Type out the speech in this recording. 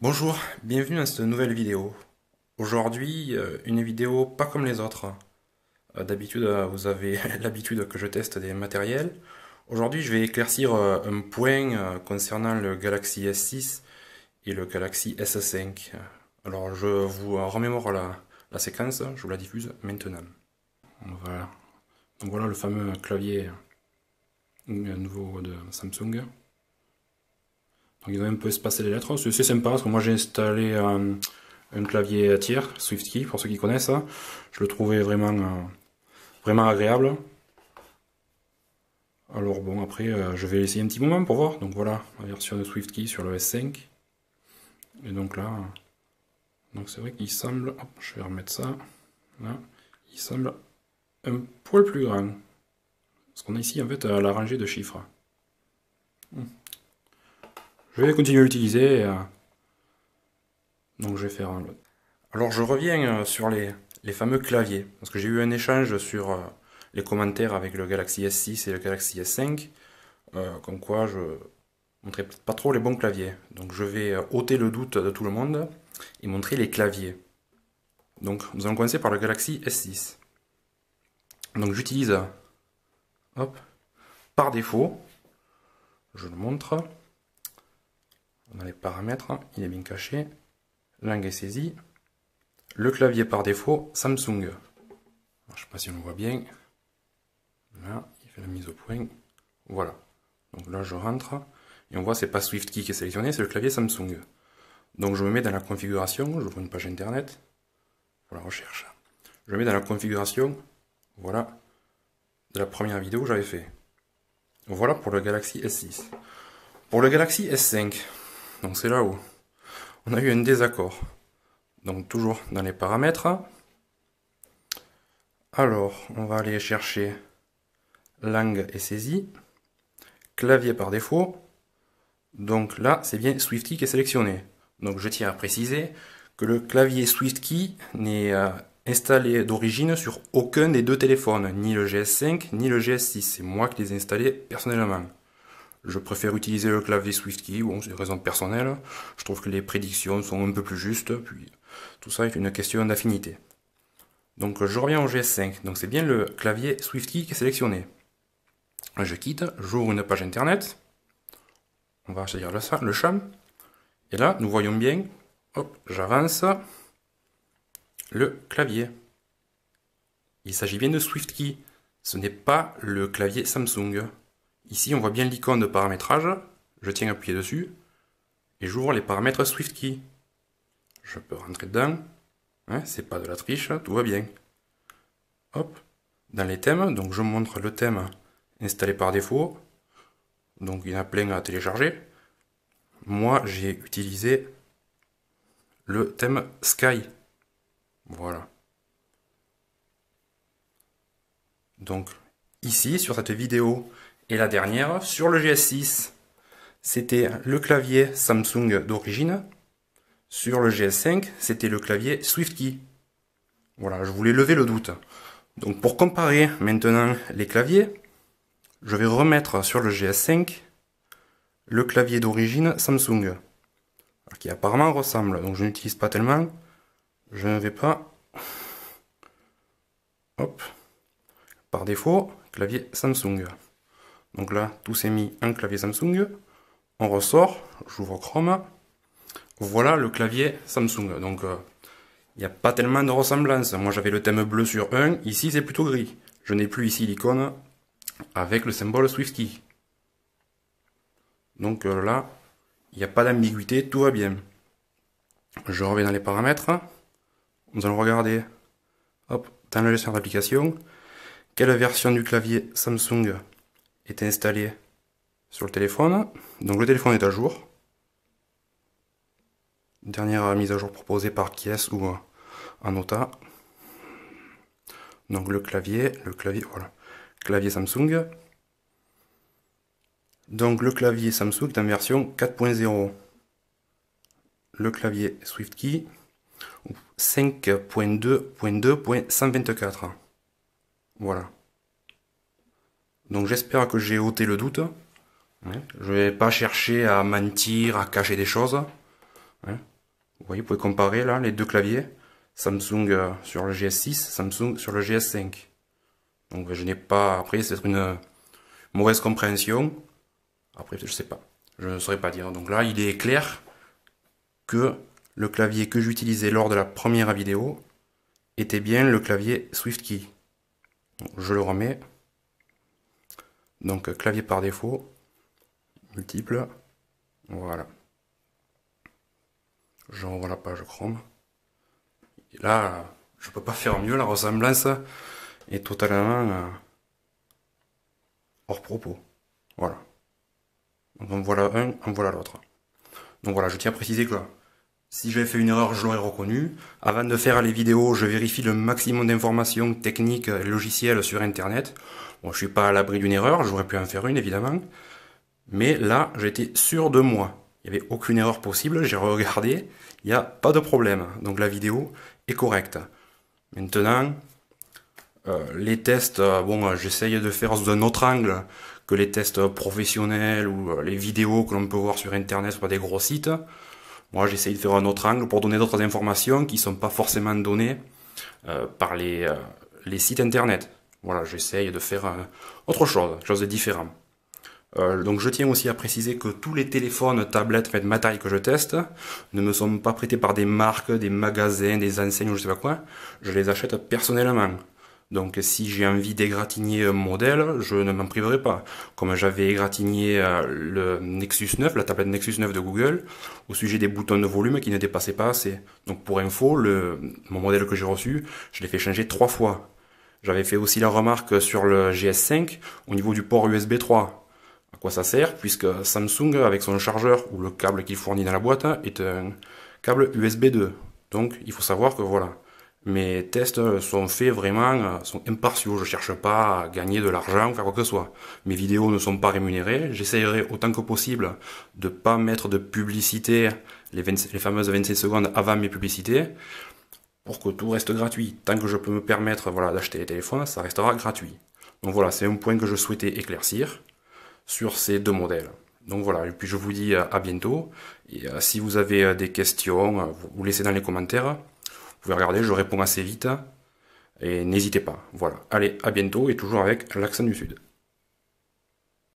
Bonjour, bienvenue dans cette nouvelle vidéo. Aujourd'hui, une vidéo pas comme les autres. D'habitude, vous avez l'habitude que je teste des matériels. Aujourd'hui, je vais éclaircir un point concernant le Galaxy S6 et le Galaxy S5. Alors, je vous remémore la séquence, je vous la diffuse maintenant. Voilà. Donc voilà le fameux clavier nouveau de Samsung. Donc ils ont un peu espacé les lettres, c'est sympa parce que moi j'ai installé un clavier tiers, SwiftKey, pour ceux qui connaissent. Je le trouvais vraiment agréable. Alors bon, après je vais essayer un petit moment pour voir. Donc voilà, la version de SwiftKey sur le S5. Et donc là, donc c'est vrai qu'il semble, hop, je vais remettre ça, là, il semble un poil plus grand. Parce qu'on a ici en fait la rangée de chiffres. Je vais continuer à l'utiliser. Donc je vais faire un lot. Alors je reviens sur les fameux claviers, parce que j'ai eu un échange sur les commentaires avec le Galaxy S6 et le Galaxy S5, comme quoi je montrais pas trop les bons claviers. Donc je vais ôter le doute de tout le monde et montrer les claviers. Donc nous allons commencer par le Galaxy S6. Donc j'utilise, hop, par défaut, je le montre, dans les paramètres, il est bien caché, langue est saisie. Le clavier par défaut, Samsung. Alors, je ne sais pas si on le voit bien. Là, il fait la mise au point. Voilà. Donc là, je rentre. Et on voit, c'est pas SwiftKey qui est sélectionné, c'est le clavier Samsung. Donc je me mets dans la configuration. J'ouvre une page internet pour la recherche. Je me mets dans la configuration. Voilà. De la première vidéo que j'avais fait. Voilà pour le Galaxy S6. Pour le Galaxy S5. Donc c'est là où on a eu un désaccord. Donc toujours dans les paramètres. Alors, on va aller chercher langue et saisie, clavier par défaut. Donc là, c'est bien SwiftKey qui est sélectionné. Donc je tiens à préciser que le clavier SwiftKey n'est installé d'origine sur aucun des deux téléphones, ni le GS5 ni le GS6. C'est moi qui les ai installés personnellement. Je préfère utiliser le clavier SwiftKey, bon, c'est des raisons personnelles. Je trouve que les prédictions sont un peu plus justes, puis tout ça est une question d'affinité. Donc je reviens au GS5, donc c'est bien le clavier SwiftKey qui est sélectionné. Je quitte, j'ouvre une page internet, on va choisir le champ, et là nous voyons bien, hop, j'avance, le clavier. Il s'agit bien de SwiftKey, ce n'est pas le clavier Samsung. Ici on voit bien l'icône de paramétrage, je tiens à appuyer dessus, et j'ouvre les paramètres SwiftKey. Je peux rentrer dedans, hein, c'est pas de la triche, tout va bien. Hop, dans les thèmes, donc je montre le thème installé par défaut, donc il y en a plein à télécharger. Moi j'ai utilisé le thème Sky, voilà. Donc ici sur cette vidéo et la dernière, sur le GS6, c'était le clavier Samsung d'origine. Sur le GS5, c'était le clavier SwiftKey. Voilà, je voulais lever le doute. Donc pour comparer maintenant les claviers, je vais remettre sur le GS5 le clavier d'origine Samsung, qui apparemment ressemble. Donc je n'utilise pas tellement. Je ne vais pas. Hop. Par défaut, clavier Samsung. Donc là, tout s'est mis en clavier Samsung. On ressort, j'ouvre Chrome. Voilà le clavier Samsung. Donc il n'y a pas tellement de ressemblance. Moi j'avais le thème bleu sur un, ici c'est plutôt gris. Je n'ai plus ici l'icône avec le symbole SwiftKey. Donc là, il n'y a pas d'ambiguïté, tout va bien. Je reviens dans les paramètres. Nous allons regarder, hop, dans le gestionnaire d'application, quelle version du clavier Samsung est installée sur le téléphone. Donc le téléphone est à jour. Dernière mise à jour proposée par Kies ou Anota. Donc le clavier, voilà. Clavier Samsung. Donc le clavier Samsung est en version 4.0. Le clavier SwiftKey 5.2.2.124. Voilà. Donc j'espère que j'ai ôté le doute. Je ne vais pas chercher à mentir, à cacher des choses. Vous voyez, vous pouvez comparer là les deux claviers. Samsung sur le GS6, Samsung sur le GS5. Donc je n'ai pas... Après, c'est une mauvaise compréhension. Après, je sais pas. Je ne saurais pas dire. Donc là, il est clair que le clavier que j'utilisais lors de la première vidéo était bien le clavier SwiftKey. Donc, je le remets. Donc clavier par défaut, multiple. Voilà. Je revois la page Chrome. Et là, je peux pas faire mieux, la ressemblance est totalement hors propos. Voilà. Donc en voilà un, en voilà l'autre. Donc voilà, je tiens à préciser que si j'avais fait une erreur, je l'aurais reconnu. Avant de faire les vidéos, je vérifie le maximum d'informations techniques et logicielles sur Internet. Bon, je suis pas à l'abri d'une erreur, j'aurais pu en faire une évidemment. Mais là, j'étais sûr de moi. Il n'y avait aucune erreur possible, j'ai regardé, il n'y a pas de problème. Donc la vidéo est correcte. Maintenant, les tests, bon, j'essaye de faire sous un autre angle que les tests professionnels ou les vidéos que l'on peut voir sur Internet sur des gros sites. Moi, j'essaye de faire un autre angle pour donner d'autres informations qui ne sont pas forcément données par les sites Internet. Voilà, j'essaye de faire autre chose, quelque chose de différent. Donc je tiens aussi à préciser que tous les téléphones, tablettes, matériel que je teste ne me sont pas prêtés par des marques, des magasins, des enseignes ou je sais pas quoi. Je les achète personnellement. Donc si j'ai envie d'égratigner un modèle, je ne m'en priverai pas. Comme j'avais égratigné le Nexus 9, la tablette Nexus 9 de Google, au sujet des boutons de volume qui ne dépassaient pas assez. Donc pour info, mon modèle que j'ai reçu, je l'ai fait changer 3 fois. J'avais fait aussi la remarque sur le GS5 au niveau du port USB 3. À quoi ça sert? Puisque Samsung, avec son chargeur ou le câble qu'il fournit dans la boîte, est un câble USB 2. Donc il faut savoir que voilà, mes tests sont faits vraiment, sont impartiaux. Je cherche pas à gagner de l'argent ou faire quoi que ce soit. Mes vidéos ne sont pas rémunérées. J'essayerai autant que possible de pas mettre de publicité, les fameuses 26 secondes avant mes publicités, pour que tout reste gratuit. Tant que je peux me permettre voilà, d'acheter les téléphones, ça restera gratuit. Donc voilà, c'est un point que je souhaitais éclaircir sur ces deux modèles. Donc voilà, et puis je vous dis à bientôt. Et si vous avez des questions, vous laissez dans les commentaires. Vous pouvez regarder, je réponds assez vite. Et n'hésitez pas. Voilà. Allez, à bientôt et toujours avec l'accent du Sud.